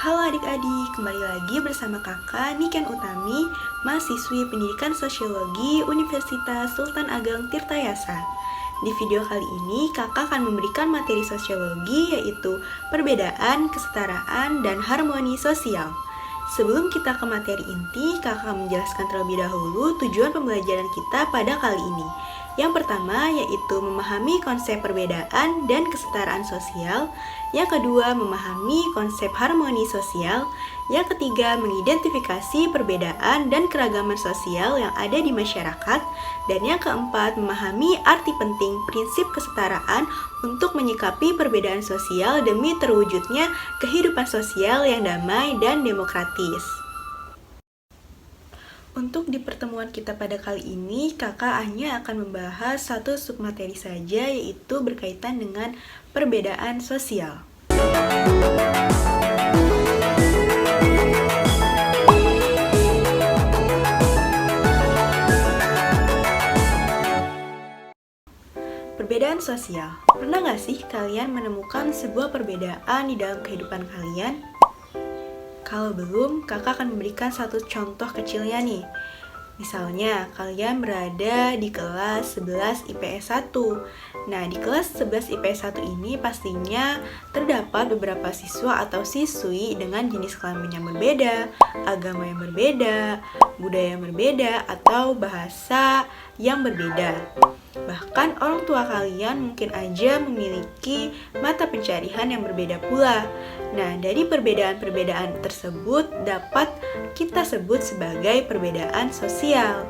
Halo adik-adik, kembali lagi bersama kakak Niken Utami, mahasiswi pendidikan sosiologi Universitas Sultan Ageng Tirtayasa. Di video kali ini, kakak akan memberikan materi sosiologi yaitu perbedaan, kesetaraan, dan harmoni sosial. Sebelum kita ke materi inti, kakak akan menjelaskan terlebih dahulu tujuan pembelajaran kita pada kali ini. Yang pertama yaitu memahami konsep perbedaan dan kesetaraan sosial. Yang kedua, memahami konsep harmoni sosial. Yang ketiga, mengidentifikasi perbedaan dan keragaman sosial yang ada di masyarakat. Dan yang keempat, memahami arti penting prinsip kesetaraan untuk menyikapi perbedaan sosial demi terwujudnya kehidupan sosial yang damai dan demokratis. Untuk di pertemuan kita pada kali ini, kakak hanya akan membahas satu submateri saja, yaitu berkaitan dengan perbedaan sosial. Perbedaan sosial. Pernah nggak sih kalian menemukan sebuah perbedaan di dalam kehidupan kalian? Kalau belum, kakak akan memberikan satu contoh kecilnya nih. Misalnya, kalian berada di kelas 11 IPS 1. Nah, di kelas 11 IPS 1 ini pastinya terdapat beberapa siswa atau siswi dengan jenis kelamin yang berbeda, agama yang berbeda, budaya yang berbeda, atau bahasa yang berbeda. Bahkan orang tua kalian mungkin aja memiliki mata pencarian yang berbeda pula. Nah, dari perbedaan-perbedaan tersebut dapat kita sebut sebagai perbedaan sosial.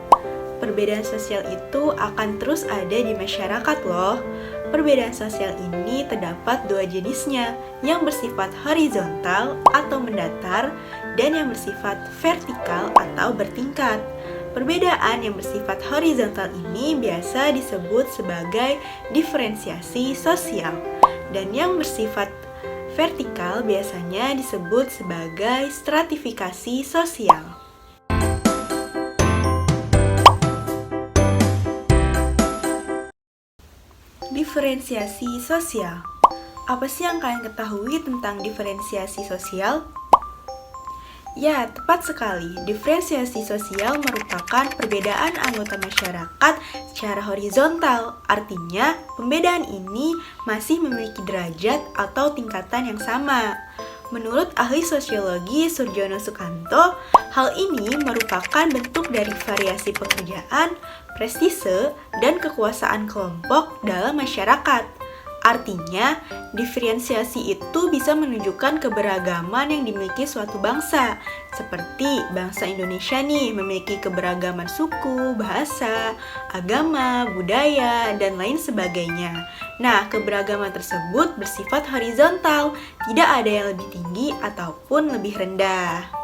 Perbedaan sosial itu akan terus ada di masyarakat loh. Perbedaan sosial ini terdapat dua jenisnya, yang bersifat horizontal atau mendatar dan yang bersifat vertikal atau bertingkat. Perbedaan yang bersifat horizontal ini biasa disebut sebagai diferensiasi sosial, dan yang bersifat vertikal biasanya disebut sebagai stratifikasi sosial. Diferensiasi sosial. Apa sih yang kalian ketahui tentang diferensiasi sosial? Ya, tepat sekali. Diferensiasi sosial merupakan perbedaan anggota masyarakat secara horizontal. Artinya, pembedaan ini masih memiliki derajat atau tingkatan yang sama. Menurut ahli sosiologi Surjono Sukanto, hal ini merupakan bentuk dari variasi pekerjaan, prestise, dan kekuasaan kelompok dalam masyarakat. Artinya, diferensiasi itu bisa menunjukkan keberagaman yang dimiliki suatu bangsa. Seperti bangsa Indonesia nih, memiliki keberagaman suku, bahasa, agama, budaya, dan lain sebagainya. Nah, keberagaman tersebut bersifat horizontal, tidak ada yang lebih tinggi ataupun lebih rendah.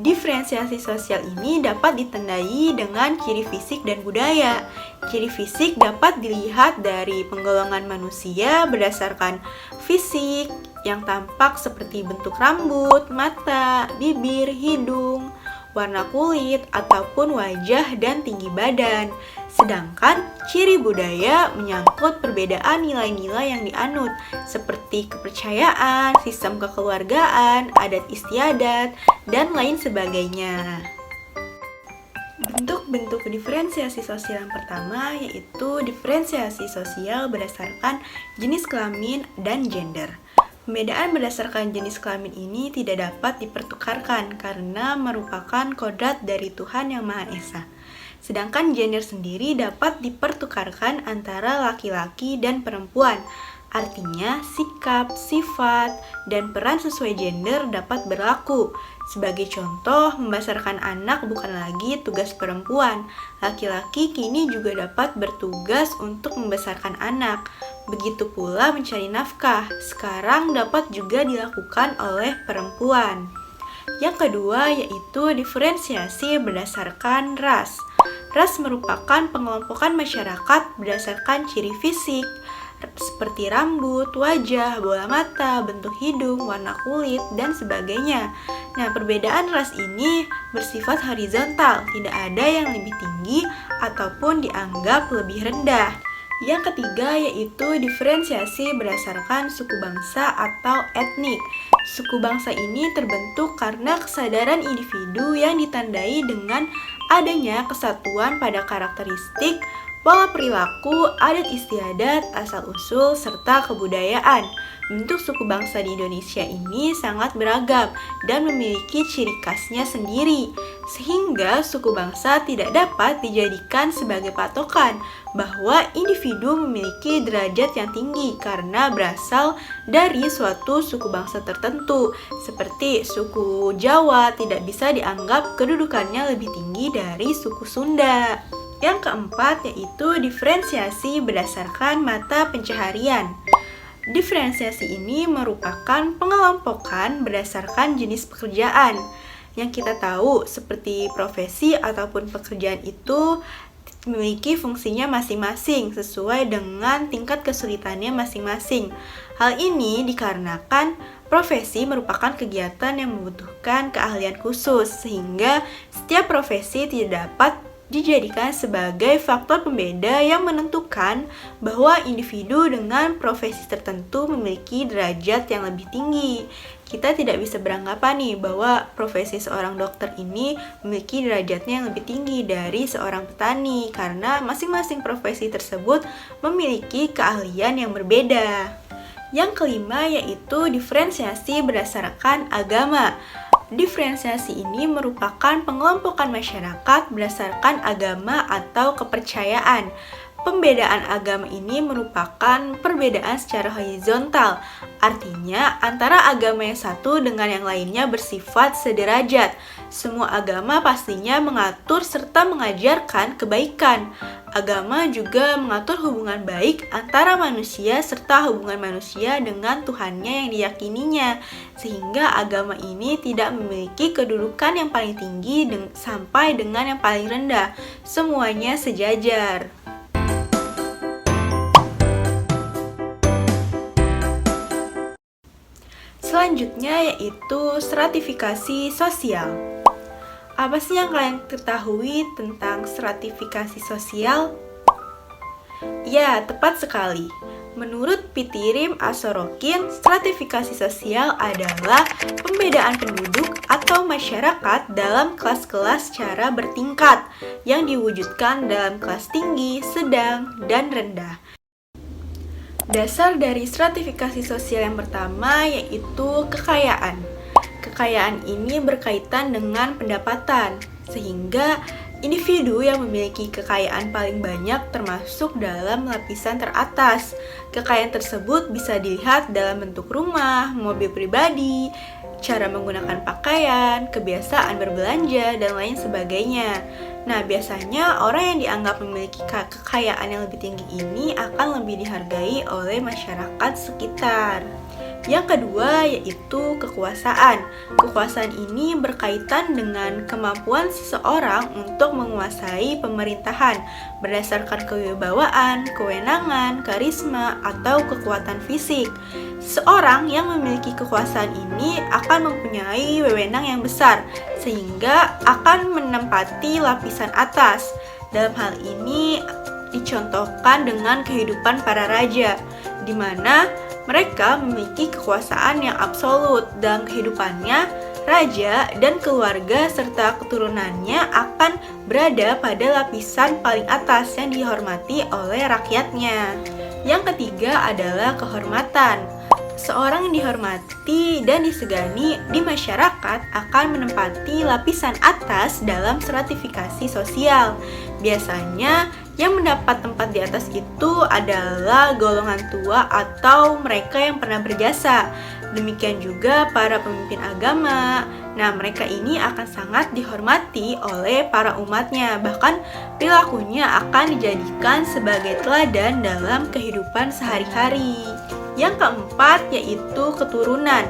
Diferensiasi sosial ini dapat ditandai dengan ciri fisik dan budaya. Ciri fisik dapat dilihat dari penggolongan manusia berdasarkan fisik yang tampak seperti bentuk rambut, mata, bibir, hidung, warna kulit, ataupun wajah dan tinggi badan. Sedangkan ciri budaya menyangkut perbedaan nilai-nilai yang dianut, seperti kepercayaan, sistem kekeluargaan, adat istiadat, dan lain sebagainya. Bentuk-bentuk diferensiasi sosial yang pertama yaitu diferensiasi sosial berdasarkan jenis kelamin dan gender. Pembedaan berdasarkan jenis kelamin ini tidak dapat dipertukarkan karena merupakan kodrat dari Tuhan Yang Maha Esa. Sedangkan gender sendiri dapat dipertukarkan antara laki-laki dan perempuan. Artinya, sikap, sifat, dan peran sesuai gender dapat berlaku. Sebagai contoh, membesarkan anak bukan lagi tugas perempuan. Laki-laki kini juga dapat bertugas untuk membesarkan anak. Begitu pula mencari nafkah, sekarang dapat juga dilakukan oleh perempuan. Yang kedua yaitu diferensiasi berdasarkan ras. Ras merupakan pengelompokan masyarakat berdasarkan ciri fisik, seperti rambut, wajah, bola mata, bentuk hidung, warna kulit, dan sebagainya. Nah, perbedaan ras ini bersifat horizontal, tidak ada yang lebih tinggi ataupun dianggap lebih rendah. Yang ketiga yaitu diferensiasi berdasarkan suku bangsa atau etnik. Suku bangsa ini terbentuk karena kesadaran individu yang ditandai dengan adanya kesatuan pada karakteristik, pola perilaku, adat istiadat, asal-usul, serta kebudayaan. Bentuk suku bangsa di Indonesia ini sangat beragam dan memiliki ciri khasnya sendiri, sehingga suku bangsa tidak dapat dijadikan sebagai patokan bahwa individu memiliki derajat yang tinggi karena berasal dari suatu suku bangsa tertentu. Seperti suku Jawa tidak bisa dianggap kedudukannya lebih tinggi dari suku Sunda. Yang keempat yaitu diferensiasi berdasarkan mata pencaharian. Diferensiasi ini merupakan pengelompokan berdasarkan jenis pekerjaan. Yang kita tahu seperti profesi ataupun pekerjaan itu memiliki fungsinya masing-masing sesuai dengan tingkat kesulitannya masing-masing. Hal ini dikarenakan profesi merupakan kegiatan yang membutuhkan keahlian khusus, sehingga setiap profesi tidak dapat dijadikan sebagai faktor pembeda yang menentukan bahwa individu dengan profesi tertentu memiliki derajat yang lebih tinggi. Kita tidak bisa beranggapan nih bahwa profesi seorang dokter ini memiliki derajatnya yang lebih tinggi dari seorang petani, karena masing-masing profesi tersebut memiliki keahlian yang berbeda. Yang kelima yaitu diferensiasi berdasarkan agama. Diferensiasi ini merupakan pengelompokan masyarakat berdasarkan agama atau kepercayaan. Pembedaan agama ini merupakan perbedaan secara horizontal, artinya antara agama yang satu dengan yang lainnya bersifat sederajat. Semua agama pastinya mengatur serta mengajarkan kebaikan. Agama juga mengatur hubungan baik antara manusia serta hubungan manusia dengan Tuhannya yang diyakininya, sehingga agama ini tidak memiliki kedudukan yang paling tinggi sampai dengan yang paling rendah. Semuanya sejajar. Selanjutnya yaitu stratifikasi sosial. Apa sih yang kalian ketahui tentang stratifikasi sosial? Ya, tepat sekali. Menurut Pitirim Asorokin, stratifikasi sosial adalah pembedaan penduduk atau masyarakat dalam kelas-kelas secara bertingkat yang diwujudkan dalam kelas tinggi, sedang, dan rendah. Dasar dari stratifikasi sosial yang pertama yaitu kekayaan. Kekayaan ini berkaitan dengan pendapatan, sehingga individu yang memiliki kekayaan paling banyak termasuk dalam lapisan teratas. Kekayaan tersebut bisa dilihat dalam bentuk rumah, mobil pribadi, cara menggunakan pakaian, kebiasaan berbelanja, dan lain sebagainya. Nah, biasanya orang yang dianggap memiliki kekayaan yang lebih tinggi ini akan lebih dihargai oleh masyarakat sekitar. Yang kedua yaitu kekuasaan. Kekuasaan ini berkaitan dengan kemampuan seseorang untuk menguasai pemerintahan berdasarkan kewibawaan, kewenangan, karisma, atau kekuatan fisik. Seseorang yang memiliki kekuasaan ini akan mempunyai wewenang yang besar, sehingga akan menempati lapisan atas. Dalam hal ini dicontohkan dengan kehidupan para raja, di mana mereka memiliki kekuasaan yang absolut dalam kehidupannya. Raja dan keluarga serta keturunannya akan berada pada lapisan paling atas yang dihormati oleh rakyatnya. Yang ketiga adalah kehormatan. Seorang yang dihormati dan disegani di masyarakat akan menempati lapisan atas dalam stratifikasi sosial. Biasanya yang mendapat tempat di atas itu adalah golongan tua atau mereka yang pernah berjasa. Demikian juga para pemimpin agama. Nah, mereka ini akan sangat dihormati oleh para umatnya. Bahkan perilakunya akan dijadikan sebagai teladan dalam kehidupan sehari-hari. Yang keempat yaitu keturunan.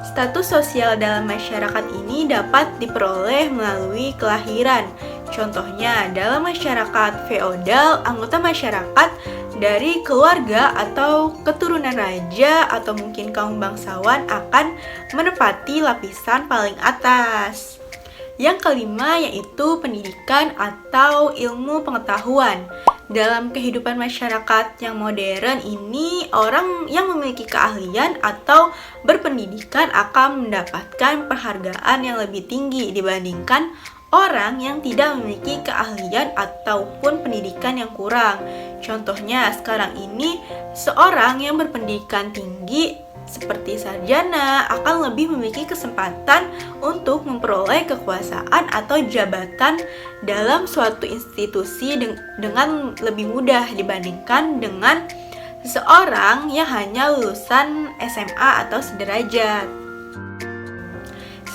Status sosial dalam masyarakat ini dapat diperoleh melalui kelahiran. Contohnya, dalam masyarakat feodal, anggota masyarakat dari keluarga atau keturunan raja atau mungkin kaum bangsawan akan menempati lapisan paling atas. Yang kelima yaitu pendidikan atau ilmu pengetahuan. dalam kehidupan masyarakat yang modern ini, orang yang memiliki keahlian atau berpendidikan akan mendapatkan penghargaan yang lebih tinggi dibandingkan orang yang tidak memiliki keahlian ataupun pendidikan yang kurang. Contohnya, sekarang ini seorang yang berpendidikan tinggi seperti sarjana akan lebih memiliki kesempatan untuk memperoleh kekuasaan atau jabatan dalam suatu institusi dengan lebih mudah dibandingkan dengan seseorang yang hanya lulusan SMA atau sederajat.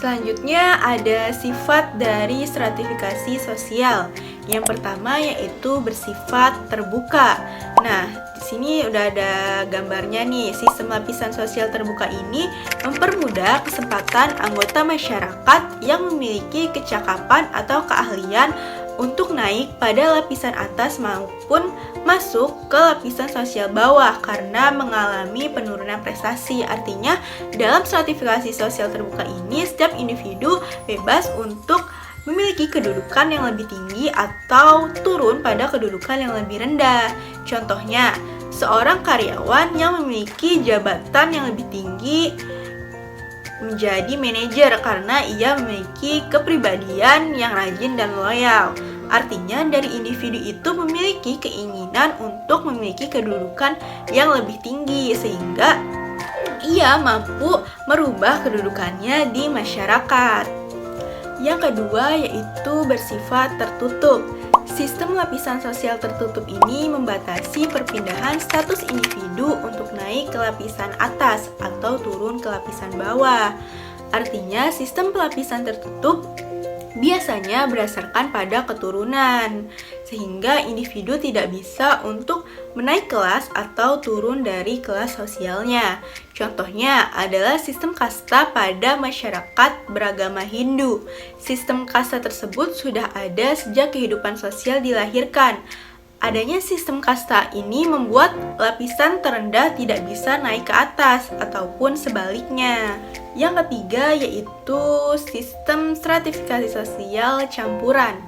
Selanjutnya ada sifat dari stratifikasi sosial. Yang pertama yaitu bersifat terbuka. Nah, di sini udah ada gambarnya nih. Sistem lapisan sosial terbuka ini mempermudah kesempatan anggota masyarakat yang memiliki kecakapan atau keahlian untuk naik pada lapisan atas maupun masuk ke lapisan sosial bawah karena mengalami penurunan prestasi. Artinya, dalam stratifikasi sosial terbuka ini, setiap individu bebas untuk memiliki kedudukan yang lebih tinggi atau turun pada kedudukan yang lebih rendah. Contohnya, seorang karyawan yang memiliki jabatan yang lebih tinggi menjadi manajer karena ia memiliki kepribadian yang rajin dan loyal. Artinya, dari individu itu memiliki keinginan untuk memiliki kedudukan yang lebih tinggi sehingga ia mampu merubah kedudukannya di masyarakat. Yang kedua yaitu bersifat tertutup. Sistem lapisan sosial tertutup ini membatasi perpindahan status individu untuk naik ke lapisan atas atau turun ke lapisan bawah. Artinya, sistem pelapisan tertutup biasanya berdasarkan pada keturunan, sehingga individu tidak bisa untuk menaik kelas atau turun dari kelas sosialnya. Contohnya adalah sistem kasta pada masyarakat beragama Hindu. Sistem kasta tersebut sudah ada sejak kehidupan sosial dilahirkan. Adanya sistem kasta ini membuat lapisan terendah tidak bisa naik ke atas ataupun sebaliknya. Yang ketiga yaitu sistem stratifikasi sosial campuran.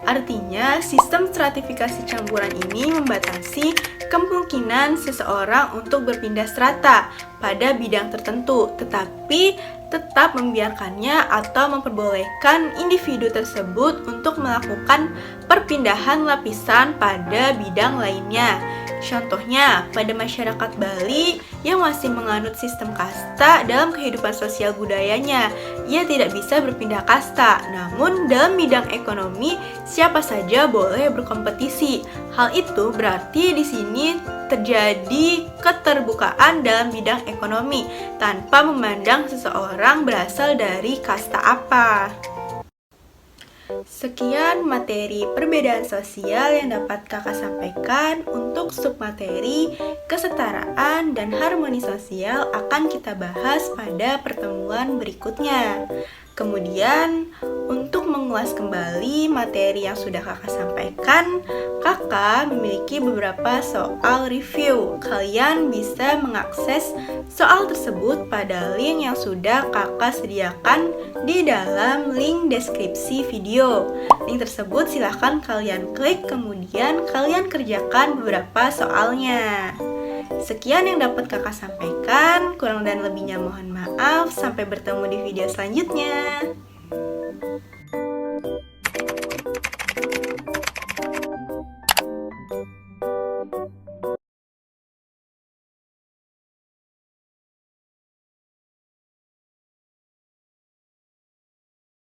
Artinya, sistem stratifikasi campuran ini membatasi kemungkinan seseorang untuk berpindah strata pada bidang tertentu, tetapi tetap membiarkannya atau memperbolehkan individu tersebut untuk melakukan perpindahan lapisan pada bidang lainnya. Contohnya, pada masyarakat Bali yang masih menganut sistem kasta dalam kehidupan sosial budayanya, ia tidak bisa berpindah kasta. Namun, dalam bidang ekonomi, siapa saja boleh berkompetisi. Hal itu berarti di sini terjadi keterbukaan dalam bidang ekonomi tanpa memandang seseorang berasal dari kasta apa. Sekian materi perbedaan sosial yang dapat kakak sampaikan. Untuk submateri kesetaraan dan harmoni sosial akan kita bahas pada pertemuan berikutnya. Kemudian, untuk mengulas kembali materi yang sudah kakak sampaikan, kakak memiliki beberapa soal review. Kalian bisa mengakses soal tersebut pada link yang sudah kakak sediakan di dalam link deskripsi video. Link tersebut silahkan kalian klik, kemudian kalian kerjakan beberapa soalnya. Sekian yang dapat kakak sampaikan, kurang dan lebihnya mohon maaf. Sampai bertemu di video selanjutnya.